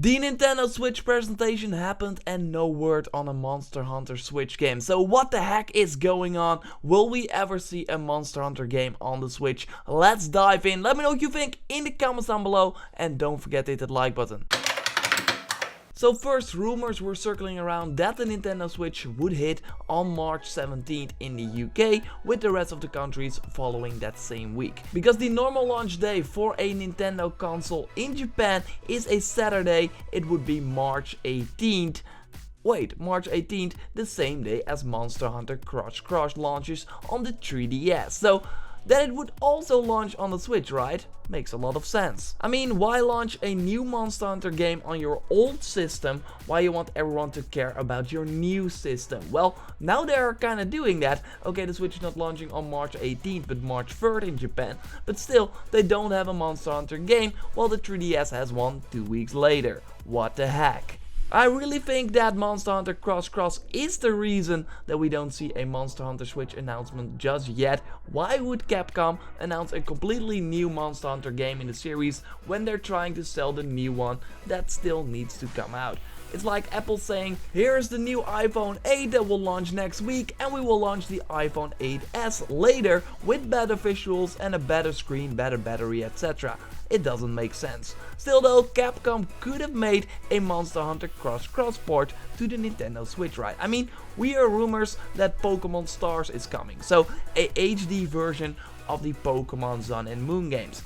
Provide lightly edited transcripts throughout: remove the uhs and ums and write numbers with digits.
The Nintendo Switch presentation happened and no word on a Monster Hunter Switch game. So what the heck is going on? Will we ever see a Monster Hunter game on the Switch? Let's dive in. Let me know what you think in the comments down below and don't forget to hit that like button. So first, rumors were circling around that the Nintendo Switch would hit on March 17th in the UK, with the rest of the countries following that same week. Because the normal launch day for a Nintendo console in Japan is a Saturday, it would be March 18th. Wait, March 18th, the same day as Monster Hunter Cross launches on the 3DS. So then it would also launch on the Switch, right? Makes a lot of sense. I mean, why launch a new Monster Hunter game on your old system while you want everyone to care about your new system? Well, now they are kind of doing that. Okay, the Switch is not launching on March 18th but March 3rd in Japan, but still, they don't have a Monster Hunter game while the 3DS has one 2 weeks later. What the heck? I really think that Monster Hunter Cross is the reason that we don't see a Monster Hunter Switch announcement just yet. Why would Capcom announce a completely new Monster Hunter game in the series when they're trying to sell the new one that still needs to come out? It's like Apple saying, here's the new iPhone 8 that will launch next week, and we will launch the iPhone 8s later with better visuals and a better screen, better battery, etc. It doesn't make sense. Still though, Capcom could have made a Monster Hunter Cross port to the Nintendo Switch, right? I mean, we hear rumors that Pokemon Stars is coming, so a HD version of the Pokemon Sun and Moon games.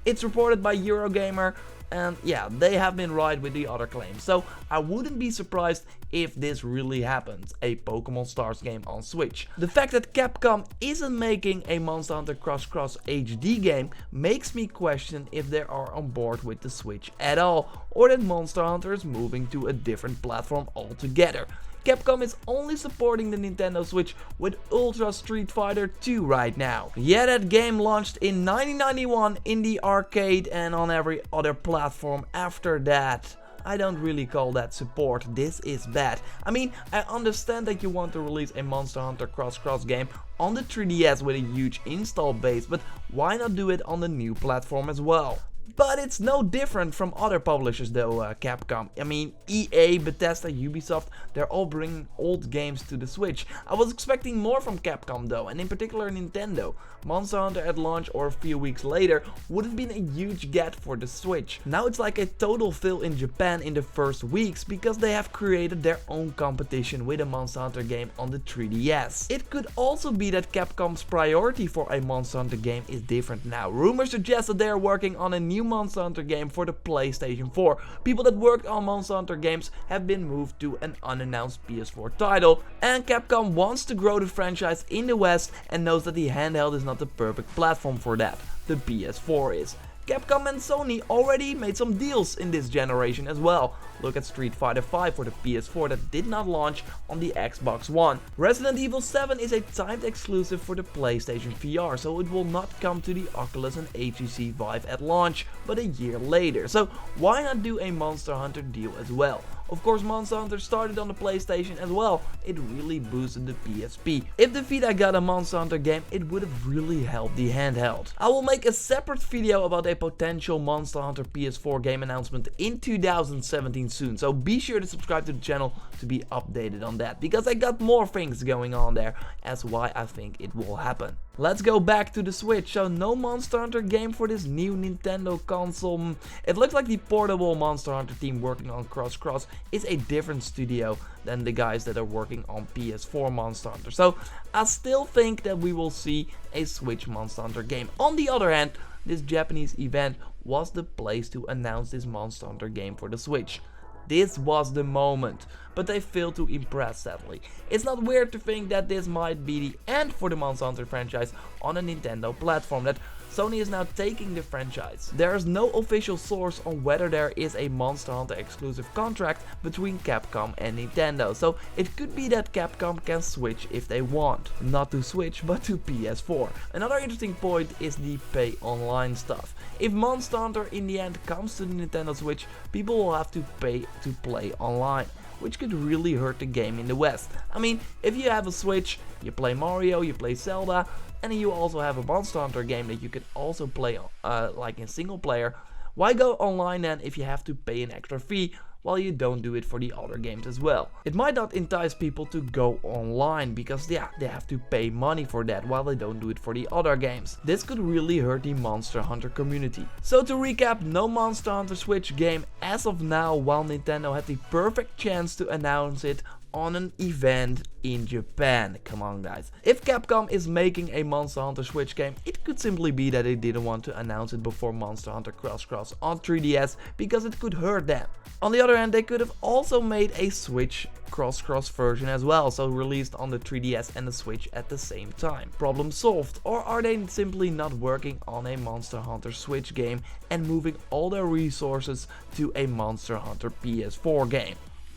It's reported by Eurogamer, and yeah, they have been right with the other claims, so I wouldn't be surprised if this really happens, a Pokemon Stars game on Switch. The fact that Capcom isn't making a Monster Hunter Cross HD game makes me question if they are on board with the Switch at all, or that Monster Hunter is moving to a different platform altogether. Capcom is only supporting the Nintendo Switch with Ultra Street Fighter 2 right now. Yeah, that game launched in 1991 in the arcade and on every other platform after that. I don't really call that support, this is bad. I mean, I understand that you want to release a Monster Hunter Cross game on the 3DS with a huge install base, but why not do it on the new platform as well? But it's no different from other publishers though, Capcom. I mean, EA, Bethesda, Ubisoft, they're all bringing old games to the Switch. I was expecting more from Capcom though, and in particular Nintendo. Monster Hunter at launch or a few weeks later would have been a huge get for the Switch. Now it's like a total fail in Japan in the first weeks because they have created their own competition with a Monster Hunter game on the 3DS. It could also be that Capcom's priority for a Monster Hunter game is different now. Rumors suggest that they are working on a new Monster Hunter game for the PlayStation 4. People that worked on Monster Hunter games have been moved to an unannounced PS4 title, and Capcom wants to grow the franchise in the West and knows that the handheld is not the perfect platform for that. The PS4 is. Capcom and Sony already made some deals in this generation as well. Look at Street Fighter V for the PS4 that did not launch on the Xbox One. Resident Evil 7 is a timed exclusive for the PlayStation VR, so it will not come to the Oculus and HTC Vive at launch, but a year later. So why not do a Monster Hunter deal as well? Of course, Monster Hunter started on the PlayStation as well. It really boosted the PSP. If the Vita got a Monster Hunter game, it would have really helped the handheld. I will make a separate video about a potential Monster Hunter PS4 game announcement in 2017 soon, so be sure to subscribe to the channel to be updated on that, because I got more things going on there as why I think it will happen. Let's go back to the Switch. So no Monster Hunter game for this new Nintendo console. It looks like the portable Monster Hunter team working on Cross is a different studio than the guys that are working on PS4 Monster Hunter. So I still think that we will see a Switch Monster Hunter game. On the other hand, this Japanese event was the place to announce this Monster Hunter game for the Switch. This was the moment, but they failed to impress sadly. It's not weird to think that this might be the end for the Monster Hunter franchise on a Nintendo platform, that Sony is now taking the franchise. There is no official source on whether there is a Monster Hunter exclusive contract between Capcom and Nintendo, so it could be that Capcom can switch if they want. Not to Switch, but to PS4. Another interesting point is the pay online stuff. If Monster Hunter in the end comes to the Nintendo Switch, people will have to pay to play online, which could really hurt the game in the West. I mean, if you have a Switch, you play Mario, you play Zelda, and you also have a Monster Hunter game that you can also play like in single player, Why go online then if you have to pay an extra fee while you don't do it for the other games as well? It might not entice people to go online because yeah, they have to pay money for that while they don't do it for the other games. This could really hurt the Monster Hunter community. So to recap, no Monster Hunter Switch game as of now, while Nintendo had the perfect chance to announce it on an event in Japan. Come on guys. If Capcom is making a Monster Hunter Switch game, it could simply be that they didn't want to announce it before Monster Hunter Cross Cross on 3DS because it could hurt them. On the other hand, they could have also made a Switch Cross Cross version as well, so released on the 3DS and the Switch at the same time. Problem solved. Or are they simply not working on a Monster Hunter Switch game and moving all their resources to a Monster Hunter PS4 game?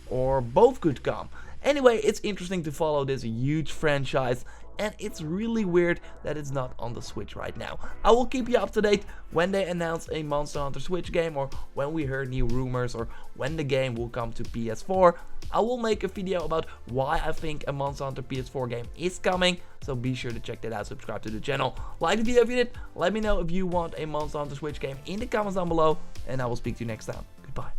Or both could come. Anyway, it's interesting to follow this huge franchise, and it's really weird that it's not on the Switch right now. I will keep you up to date when they announce a Monster Hunter Switch game, or when we hear new rumors, or when the game will come to PS4. I will make a video about why I think a Monster Hunter PS4 game is coming, so be sure to check that out, subscribe to the channel, like the video if you did, let me know if you want a Monster Hunter Switch game in the comments down below, and I will speak to you next time. Goodbye.